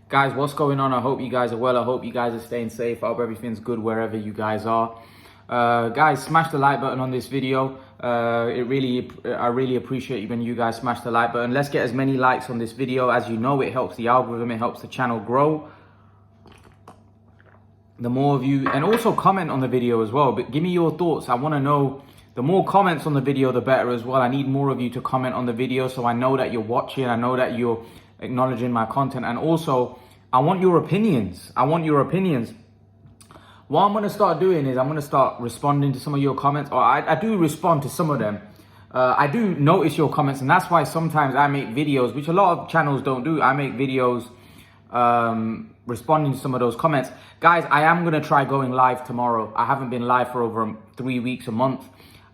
Guys, what's going on? I hope you guys are well. I hope you guys are staying safe. I hope everything's good wherever you guys are. Guys, smash the like button on this video. I really appreciate when you guys smash the like button. Let's get as many likes on this video. As you know, it helps the algorithm. It helps the channel grow. The more of you, and also comment on the video as well. But give me your thoughts. I want to know. The more comments on the video, the better as well. I need more of you to comment on the video so I know that you're watching. I know that you're acknowledging my content. And also, I want your opinions. What I'm going to start doing is I'm going to start responding to some of your comments. Or I do respond to some of them. I do notice your comments. And that's why sometimes I make videos, which a lot of channels don't do. I make videos responding to some of those comments. Guys, I am going to try going live tomorrow. I haven't been live for over 3 weeks, a month.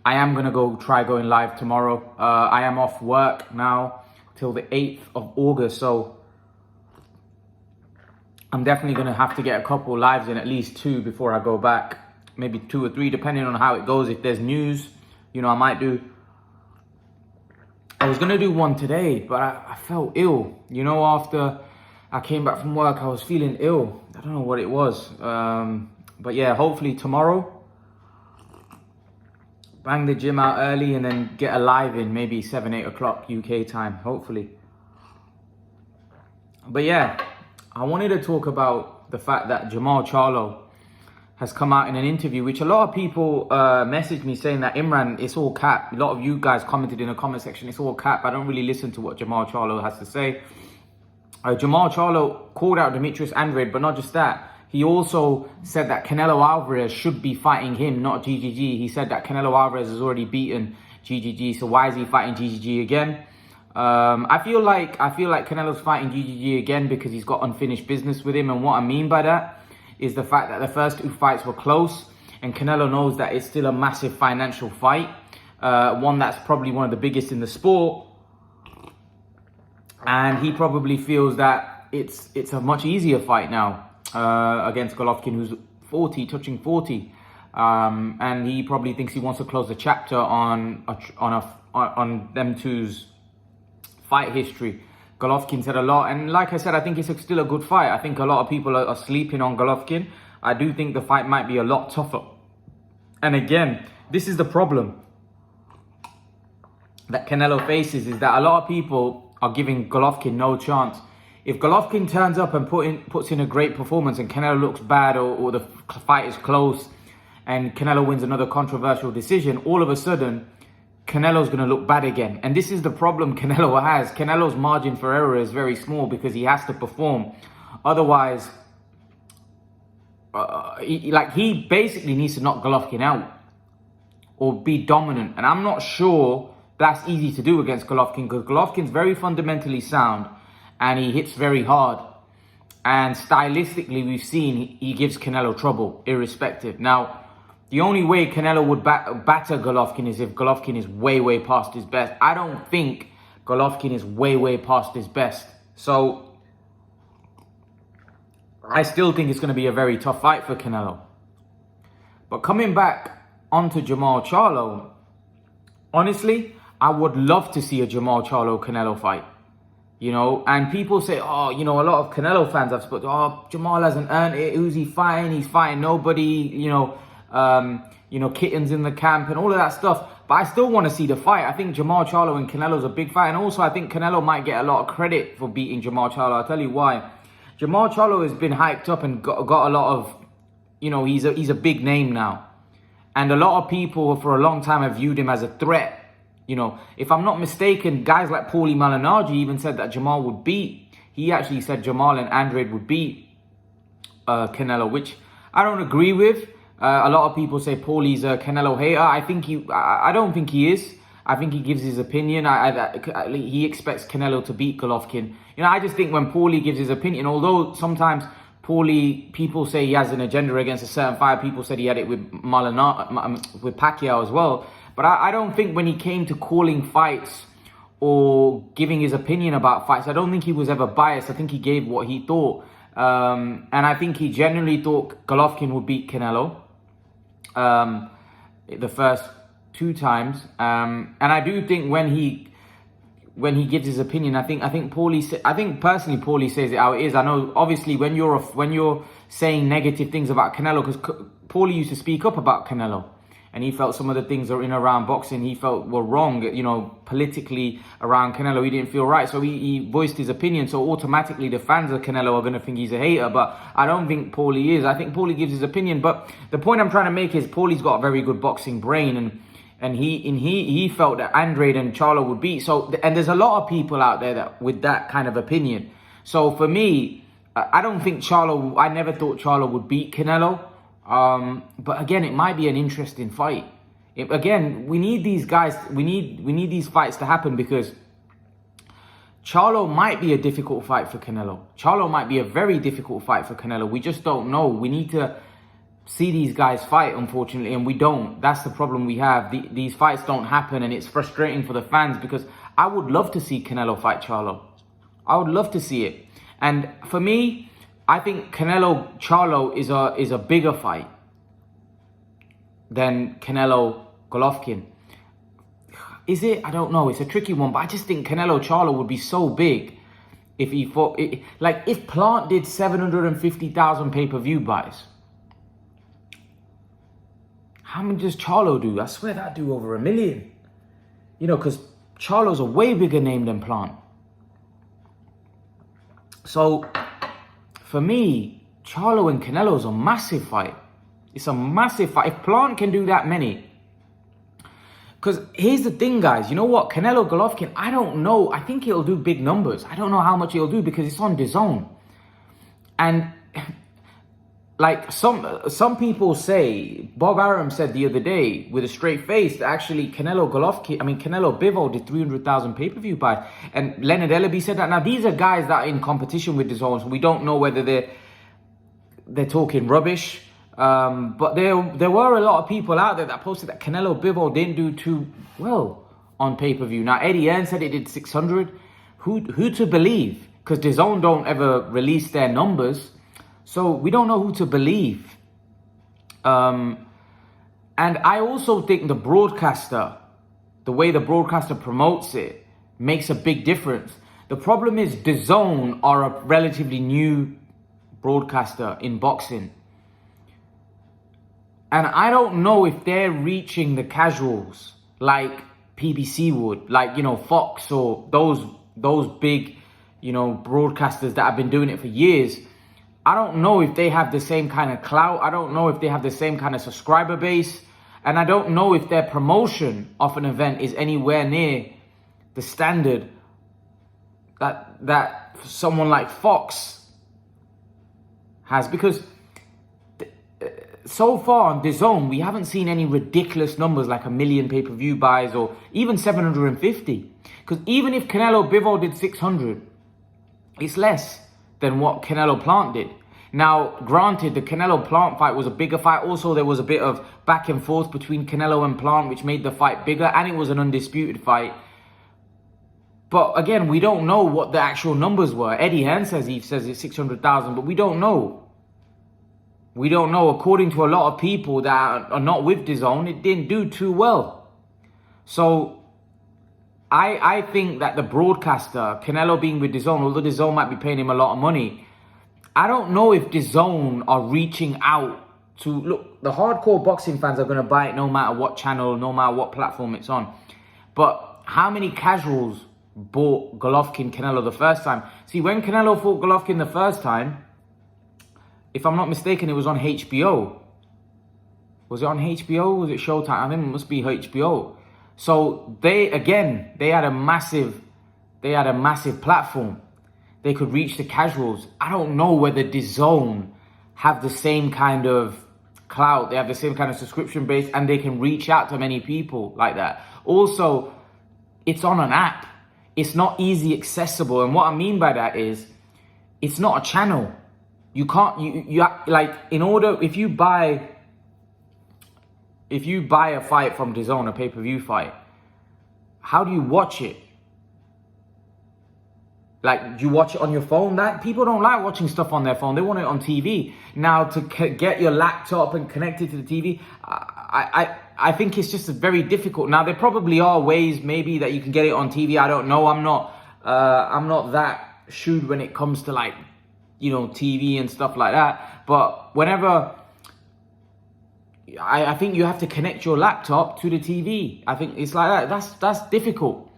I am going to try going live tomorrow. I am off work now till the 8th of August. So I'm definitely going to have to get a couple lives in, at least 2 before I go back. Maybe 2 or 3, depending on how it goes. If there's news, you know, I might do. I was going to do one today, but I felt ill. You know, after I came back from work, I was feeling ill. I don't know what it was. But yeah, hopefully tomorrow, bang the gym out early and then get a live in maybe 7, 8 o'clock UK time, hopefully. But yeah, I wanted to talk about the fact that Jermall Charlo has come out in an interview, which a lot of people messaged me saying that Imran, it's all cap. A lot of you guys commented in the comment section, it's all cap. I don't really listen to what Jermall Charlo has to say. Jermall Charlo called out Demetrius Andrade, but not just that. He also said that Canelo Alvarez should be fighting him, not GGG. He said that Canelo Alvarez has already beaten GGG, so why is he fighting GGG again? I feel like Canelo's fighting GGG again because he's got unfinished business with him. And what I mean by that is the fact that the first 2 fights were close, and Canelo knows that it's still a massive financial fight, one that's probably one of the biggest in the sport. And he probably feels that it's a much easier fight now against Golovkin, who's 40, touching 40. And he probably thinks he wants to close the chapter on them two's fight history. Golovkin said a lot, and like I said, I think it's still a good fight. I think a lot of people are sleeping on Golovkin. I do think the fight might be a lot tougher. And again, this is the problem that Canelo faces, is that a lot of people are giving Golovkin no chance. If Golovkin turns up and puts in a great performance and Canelo looks bad, or the fight is close and Canelo wins another controversial decision, all of a sudden Canelo's going to look bad again. And this is the problem Canelo has. Canelo's margin for error is very small because he has to perform. Otherwise, he basically needs to knock Golovkin out or be dominant. And I'm not sure that's easy to do against Golovkin, because Golovkin's very fundamentally sound and he hits very hard. And stylistically, we've seen he gives Canelo trouble, irrespective. Now, the only way Canelo would batter Golovkin is if Golovkin is way, way past his best. I don't think Golovkin is way, way past his best. So I still think it's going to be a very tough fight for Canelo. But coming back onto Jermall Charlo, honestly, I would love to see a Jermall Charlo-Canelo fight. You know, and people say, oh, you know, a lot of Canelo fans I've spoken to, oh, Jermall hasn't earned it. Who's he fighting? He's fighting nobody, you know, kittens in the camp and all of that stuff. But I still want to see the fight. I think Jermall Charlo and Canelo's a big fight. And also, I think Canelo might get a lot of credit for beating Jermall Charlo. I'll tell you why. Jermall Charlo has been hyped up and got a lot of, you know, he's a big name now. And a lot of people for a long time have viewed him as a threat. You know, if I'm not mistaken, guys like Paulie Malignaggi even said that Jermall would beat. He actually said Jermall and Andrade would beat Canelo, which I don't agree with. A lot of people say Paulie's a Canelo hater. I don't think he is. I think he gives his opinion. He expects Canelo to beat Golovkin. You know, I just think when Paulie gives his opinion, although sometimes Paulie, people say he has an agenda against a certain fighter. People said he had it with with Pacquiao as well. But I don't think when he came to calling fights or giving his opinion about fights, I don't think he was ever biased. I think he gave what he thought. And I think he genuinely thought Golovkin would beat Canelo the first 2 times. And I do think when he when he gives his opinion, I think Paulie, I think personally Paulie says it how it is. I know obviously when you're saying negative things about Canelo, because Paulie used to speak up about Canelo, and he felt some of the things that are in around boxing he felt were wrong, you know, politically around Canelo. He didn't feel right, so he voiced his opinion. So automatically the fans of Canelo are going to think he's a hater, but I don't think Paulie is. I think Paulie gives his opinion. But the point I'm trying to make is Paulie's got a very good boxing brain, and he felt that Andrade and Charlo would beat. So, and there's a lot of people out there that with that kind of opinion. So for me, I don't think Charlo, I never thought Charlo would beat Canelo. But again, it might be an interesting fight. Again, we need these guys, we need these fights to happen, because Charlo might be a difficult fight for Canelo. Charlo might be a very difficult fight for Canelo. We just don't know. We need to see these guys fight, unfortunately, and we don't. That's the problem we have. These fights don't happen, and it's frustrating for the fans, because I would love to see Canelo fight Charlo. I would love to see it. And for me, I think Canelo Charlo is a bigger fight than Canelo Golovkin. Is it? I don't know. It's a tricky one, but I just think Canelo Charlo would be so big if he fought. Like if Plant did 750,000 pay-per-view buys, how many does Charlo do? I swear that do over 1 million. You know, because Charlo's a way bigger name than Plant. So for me, Charlo and Canelo's a massive fight. It's a massive fight. If Plant can do that many. Because here's the thing, guys. You know what? Canelo Golovkin, I don't know. I think it'll do big numbers. I don't know how much it'll do because it's on DAZN. And like some people say, Bob Arum said the other day with a straight face that actually Canelo Bivol did 300,000 pay-per-view buys. And Leonard Ellaby said that. Now, these are guys that are in competition with DAZN, so we don't know whether they're talking rubbish. But there were a lot of people out there that posted that Canelo Bivol didn't do too well on pay-per-view. Now, Eddie Hearn said it did 600. Who to believe? Because DAZN don't ever release their numbers. So we don't know who to believe. And I also think the broadcaster, the way the broadcaster promotes it, makes a big difference. The problem is DAZN are a relatively new broadcaster in boxing. And I don't know if they're reaching the casuals like PBC would, like, you know, Fox or those big, you know, broadcasters that have been doing it for years. I don't know if they have the same kind of clout. I don't know if they have the same kind of subscriber base. And I don't know if their promotion of an event is anywhere near the standard that someone like Fox has. Because so far on DAZN, we haven't seen any ridiculous numbers like 1 million pay-per-view buys or even 750. Because even if Canelo Bivol did 600, it's less than what Canelo Plant did. Now, granted, the Canelo Plant fight was a bigger fight. Also, there was a bit of back and forth between Canelo and Plant, which made the fight bigger, and it was an undisputed fight. But again, we don't know what the actual numbers were. Eddie Hearn says it's 600,000, but we don't know. We don't know. According to a lot of people that are not with DAZN, it didn't do too well. So I think that the broadcaster, Canelo being with DAZN, although DAZN might be paying him a lot of money, I don't know if DAZN are reaching out to... Look, the hardcore boxing fans are going to buy it no matter what channel, no matter what platform it's on. But how many casuals bought Golovkin Canelo the first time? See, when Canelo fought Golovkin the first time, if I'm not mistaken, it was on HBO. Was it on HBO? Was it Showtime? I think it must be HBO. So they had a massive platform. They could reach the casuals. I don't know whether DAZN have the same kind of clout. They have the same kind of subscription base, and they can reach out to many people like that. Also, it's on an app. It's not easy accessible. And what I mean by that is, it's not a channel. You can't, if you buy a fight from DAZN, a pay-per-view fight, how do you watch it? Like, do you watch it on your phone? That people don't like watching stuff on their phone. They want it on TV. Now, to get your laptop and connect it to the TV, I think it's just very difficult. Now, there probably are ways maybe that you can get it on TV. I don't know. I'm not that shrewd when it comes to like, you know, TV and stuff like that. But whenever, I think you have to connect your laptop to the TV. I think it's like that. That's difficult.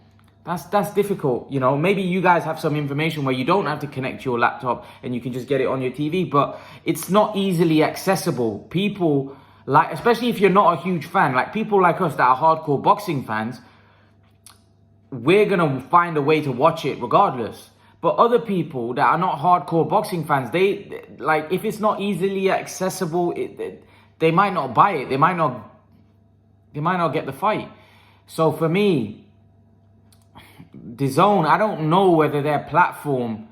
That's difficult. You know, maybe you guys have some information where you don't have to connect your laptop and you can just get it on your TV, but it's not easily accessible. People like, especially if you're not a huge fan, like people like us that are hardcore boxing fans, we're going to find a way to watch it regardless. But other people that are not hardcore boxing fans, they like, if it's not easily accessible, they might not buy it. They might not get the fight. So for me, DAZN, I don't know whether their platform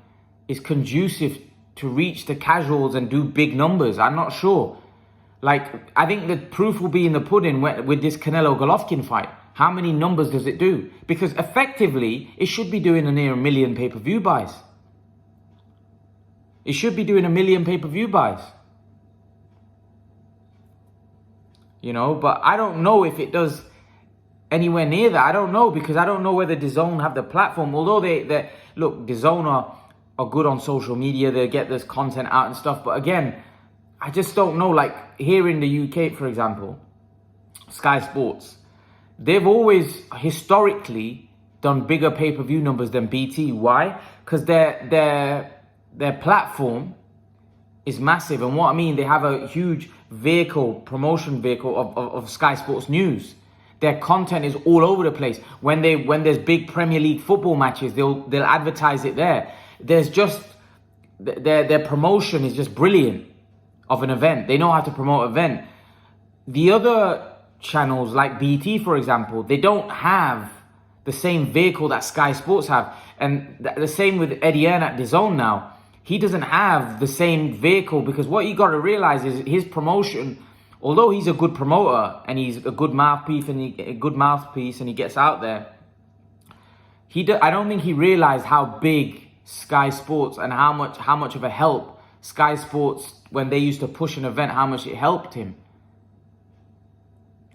is conducive to reach the casuals and do big numbers. I'm not sure. Like, I think the proof will be in the pudding with this Canelo Golovkin fight. How many numbers does it do? Because effectively, it should be doing near 1 million pay-per-view buys. It should be doing 1 million pay-per-view buys. You know, but I don't know if it does anywhere near that. I don't know, because I don't know whether DAZN have the platform. Although they look, DAZN are good on social media. They get this content out and stuff. But again, I just don't know. Like here in the UK, for example, Sky Sports, they've always historically done bigger pay-per-view numbers than BT. Why? Because their platform is massive. And what I mean, they have a huge promotion vehicle of Sky Sports News. Their content is all over the place. When there's big Premier League football matches, they'll advertise it there. There's just their promotion is just brilliant of an event. They know how to promote an event. The other channels like BT, for example, they don't have the same vehicle that Sky Sports have. And the same with Eddie Hearn at DAZN now. He doesn't have the same vehicle, because what you got to realize is his promotion, although he's a good promoter and he's a good mouthpiece and he gets out there, I don't think he realized how big Sky Sports and how much of a help Sky Sports, when they used to push an event, how much it helped him.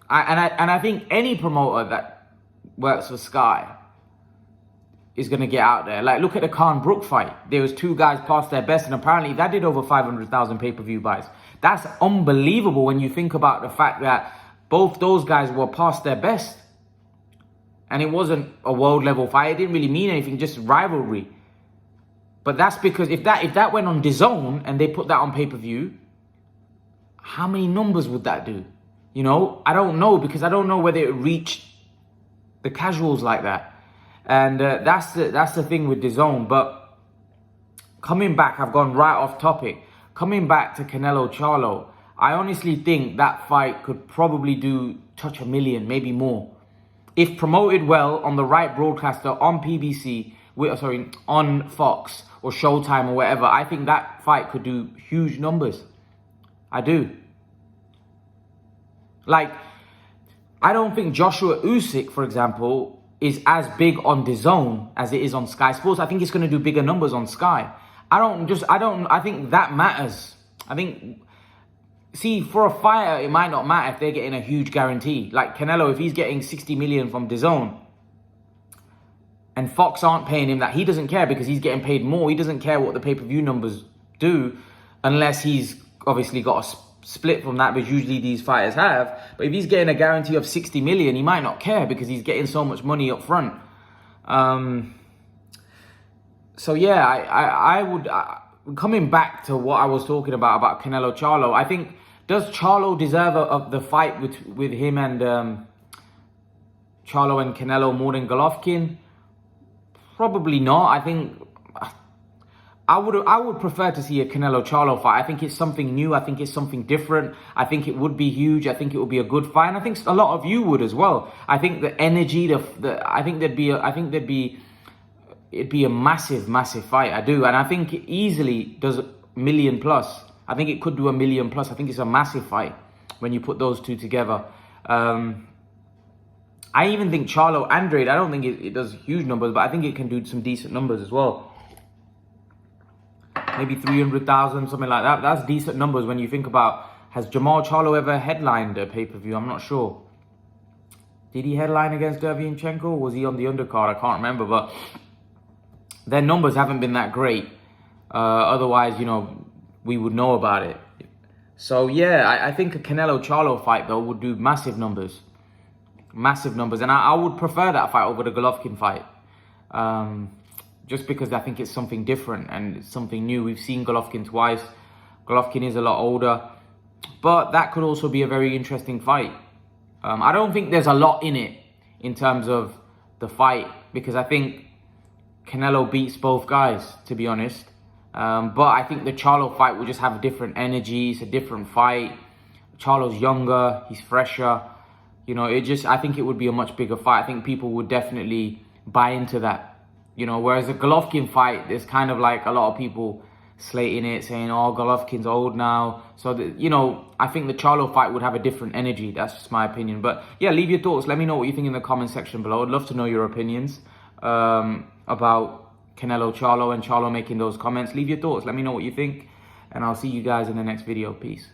I think any promoter that works for Sky is going to get out there. Like, look at the Khan Brook fight. There was 2 guys past their best, and apparently that did over 500,000 pay-per-view buys. That's unbelievable when you think about the fact that both those guys were past their best. And it wasn't a world level fight. It didn't really mean anything, just rivalry. But that's because if that went on DAZN and they put that on pay-per-view, how many numbers would that do? You know, I don't know, because I don't know whether it reached the casuals like that. And that's the thing with DAZN. But coming back, I've gone right off topic. Coming back to Canelo Charlo, I honestly think that fight could probably touch 1 million, maybe more. If promoted well on the right broadcaster, on PBC, on Fox or Showtime or whatever, I think that fight could do huge numbers. I do. Like, I don't think Joshua Usyk, for example, is as big on DAZN as it is on Sky Sports. I think it's going to do bigger numbers on Sky. I think that matters. See, for a fighter, it might not matter if they're getting a huge guarantee. Like Canelo, if he's getting 60 million from DAZN and Fox aren't paying him that, he doesn't care, because he's getting paid more. He doesn't care what the pay-per-view numbers do, unless he's obviously got a split from that, which usually these fighters have. But if he's getting a guarantee of 60 million, he might not care, because he's getting so much money up front. So yeah, I would, coming back to what I was talking about Canelo Charlo, I think, does Charlo deserve the fight with him and Charlo and Canelo more than Golovkin? Probably not. I think I would prefer to see a Canelo Charlo fight. I think it's something new. I think it's something different. I think it would be huge. I think it would be a good fight. And I think a lot of you would as well. I think the energy, it'd be a massive, massive fight. I do. And I think it easily does 1 million plus. I think it could do 1 million plus. I think it's a massive fight when you put those two together. I even think Charlo Andrade, I don't think it does huge numbers, but I think it can do some decent numbers as well. Maybe 300,000, something like that. That's decent numbers when you think about, has Jermall Charlo ever headlined a pay-per-view? I'm not sure. Did he headline against Derevyanchenko, or was he on the undercard? I can't remember, but their numbers haven't been that great. Otherwise, you know, we would know about it. So yeah, I think a Canelo Charlo fight though would do massive numbers. Massive numbers. And I would prefer that fight over the Golovkin fight. Just because I think it's something different and it's something new. We've seen Golovkin twice. Golovkin is a lot older. But that could also be a very interesting fight. I don't think there's a lot in it in terms of the fight, because I think Canelo beats both guys, to be honest. But I think the Charlo fight will just have a different energy. It's a different fight. Charlo's younger. He's fresher. You know, I think it would be a much bigger fight. I think people would definitely buy into that. You know, whereas a Golovkin fight, there's kind of like a lot of people slating it, saying, oh, Golovkin's old now. So, you know, I think the Charlo fight would have a different energy. That's just my opinion. But yeah, leave your thoughts. Let me know what you think in the comment section below. I'd love to know your opinions about Canelo Charlo and Charlo making those comments. Leave your thoughts. Let me know what you think. And I'll see you guys in the next video. Peace.